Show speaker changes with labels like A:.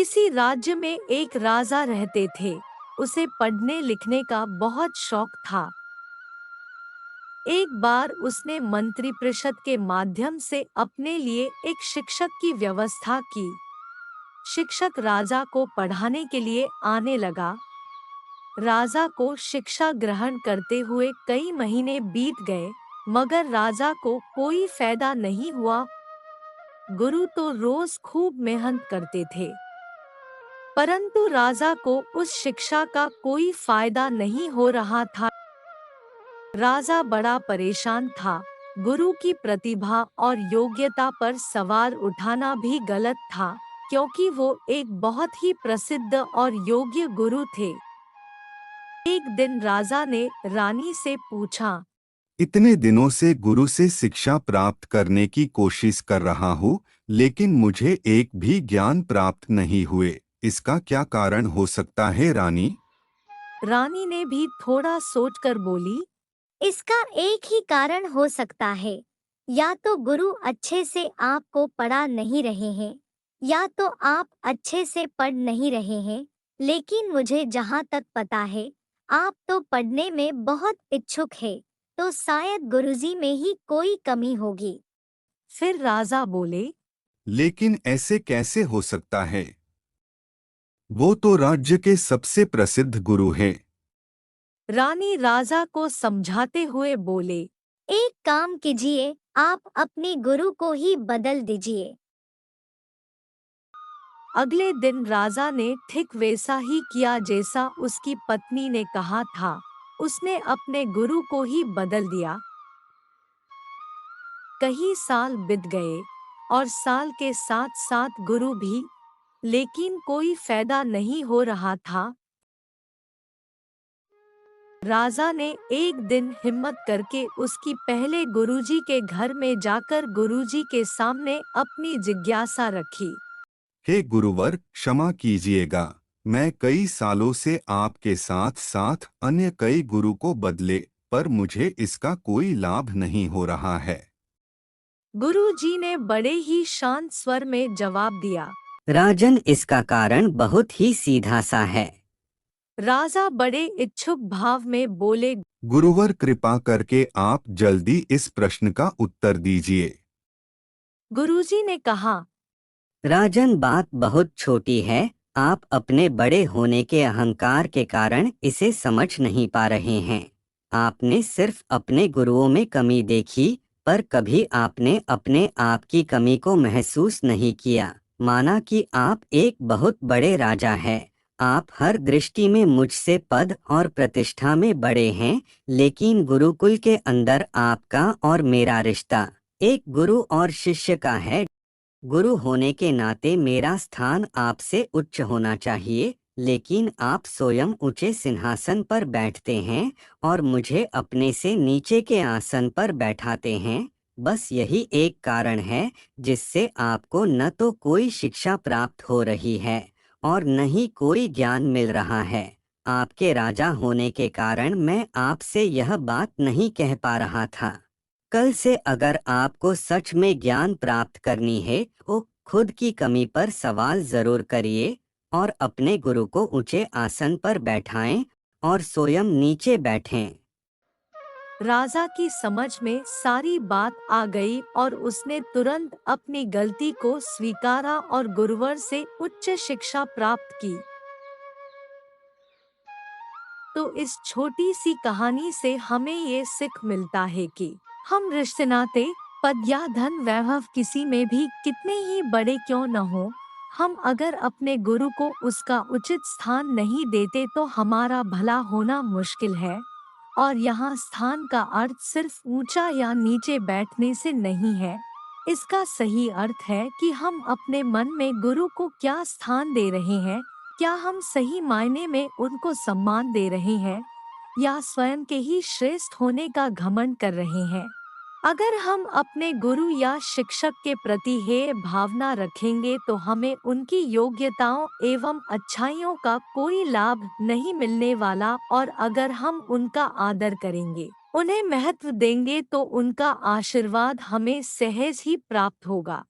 A: किसी राज्य में एक राजा रहते थे। उसे पढ़ने लिखने का बहुत शौक था। एक बार उसने मंत्रिपरिषद के माध्यम से अपने लिए एक शिक्षक की व्यवस्था की। शिक्षक राजा को पढ़ाने के लिए आने लगा। राजा को शिक्षा ग्रहण करते हुए कई महीने बीत गए, मगर राजा को कोई फायदा नहीं हुआ। गुरु तो रोज खूब मेहनत करते थे, परंतु राजा को उस शिक्षा का कोई फायदा नहीं हो रहा था। राजा बड़ा परेशान था। गुरु की प्रतिभा और योग्यता पर सवाल उठाना भी गलत था, क्योंकि वो एक बहुत ही प्रसिद्ध और योग्य गुरु थे। एक दिन राजा ने रानी से पूछा,
B: इतने दिनों से गुरु से शिक्षा प्राप्त करने की कोशिश कर रहा हूँ, लेकिन मुझे एक भी ज्ञान प्राप्त नहीं हुए। इसका क्या कारण हो सकता है रानी?
A: रानी ने भी थोड़ा सोचकर बोली,
C: इसका एक ही कारण हो सकता है। या तो गुरु अच्छे से आपको पढ़ा नहीं रहे हैं, या तो आप अच्छे से पढ़ नहीं रहे हैं। लेकिन मुझे जहाँ तक पता है, आप तो पढ़ने में बहुत इच्छुक है, तो शायद गुरुजी में ही कोई कमी होगी।
A: फिर राजा बोले,
B: लेकिन ऐसे कैसे हो सकता है? वो तो राज्य के सबसे प्रसिद्ध गुरु हैं।
A: रानी राजा को समझाते हुए बोले,
C: एक काम कीजिए, आप अपने गुरु को ही बदल दीजिए।
A: अगले दिन राजा ने ठीक वैसा ही किया जैसा उसकी पत्नी ने कहा था। उसने अपने गुरु को ही बदल दिया। कई साल बीत गए और साल के साथ साथ गुरु भी, लेकिन कोई फायदा नहीं हो रहा था। राजा ने एक दिन हिम्मत करके उसकी पहले गुरुजी के घर में जाकर गुरुजी के सामने अपनी जिज्ञासा रखी।
B: हे गुरुवर, क्षमा कीजिएगा। मैं कई सालों से आपके साथ साथ अन्य कई गुरु को बदले, पर मुझे इसका कोई लाभ नहीं हो रहा है।
A: गुरुजी ने बड़े ही शांत स्वर में जवाब दिया,
D: राजन, इसका कारण बहुत ही सीधा सा है।
A: राजा बड़े इच्छुक भाव में बोले,
B: गुरुवर, कृपा करके आप जल्दी इस प्रश्न का उत्तर दीजिए।
A: गुरुजी ने कहा,
D: राजन, बात बहुत छोटी है। आप अपने बड़े होने के अहंकार के कारण इसे समझ नहीं पा रहे हैं। आपने सिर्फ अपने गुरुओं में कमी देखी, पर कभी आपने अपने आप की कमी को महसूस नहीं किया। माना कि आप एक बहुत बड़े राजा हैं। आप हर दृष्टि में मुझसे पद और प्रतिष्ठा में बड़े हैं, लेकिन गुरुकुल के अंदर आपका और मेरा रिश्ता एक गुरु और शिष्य का है। गुरु होने के नाते मेरा स्थान आपसे उच्च होना चाहिए, लेकिन आप स्वयं ऊंचे सिंहासन पर बैठते हैं और मुझे अपने से नीचे के आसन पर बैठाते हैं। बस यही एक कारण है जिससे आपको न तो कोई शिक्षा प्राप्त हो रही है और न ही कोई ज्ञान मिल रहा है। आपके राजा होने के कारण मैं आपसे यह बात नहीं कह पा रहा था। कल से अगर आपको सच में ज्ञान प्राप्त करनी है तो खुद की कमी पर सवाल जरूर करिए और अपने गुरु को ऊंचे आसन पर बैठाएं और स्वयं नीचे बैठें।
A: राजा की समझ में सारी बात आ गई और उसने तुरंत अपनी गलती को स्वीकारा और गुरुवर से उच्च शिक्षा प्राप्त की। तो इस छोटी सी कहानी से हमें ये सीख मिलता है कि हम रिश्ते नाते, पद या धन वैभव किसी में भी कितने ही बड़े क्यों न हो, हम अगर अपने गुरु को उसका उचित स्थान नहीं देते तो हमारा भला होना मुश्किल है। और यहाँ स्थान का अर्थ सिर्फ ऊंचा या नीचे बैठने से नहीं है। इसका सही अर्थ है कि हम अपने मन में गुरु को क्या स्थान दे रहे हैं। क्या हम सही मायने में उनको सम्मान दे रहे हैं, या स्वयं के ही श्रेष्ठ होने का घमंड कर रहे हैं? अगर हम अपने गुरु या शिक्षक के प्रति हेय भावना रखेंगे तो हमें उनकी योग्यताओं एवं अच्छाइयों का कोई लाभ नहीं मिलने वाला, और अगर हम उनका आदर करेंगे, उन्हें महत्व देंगे तो उनका आशीर्वाद हमें सहज ही प्राप्त होगा।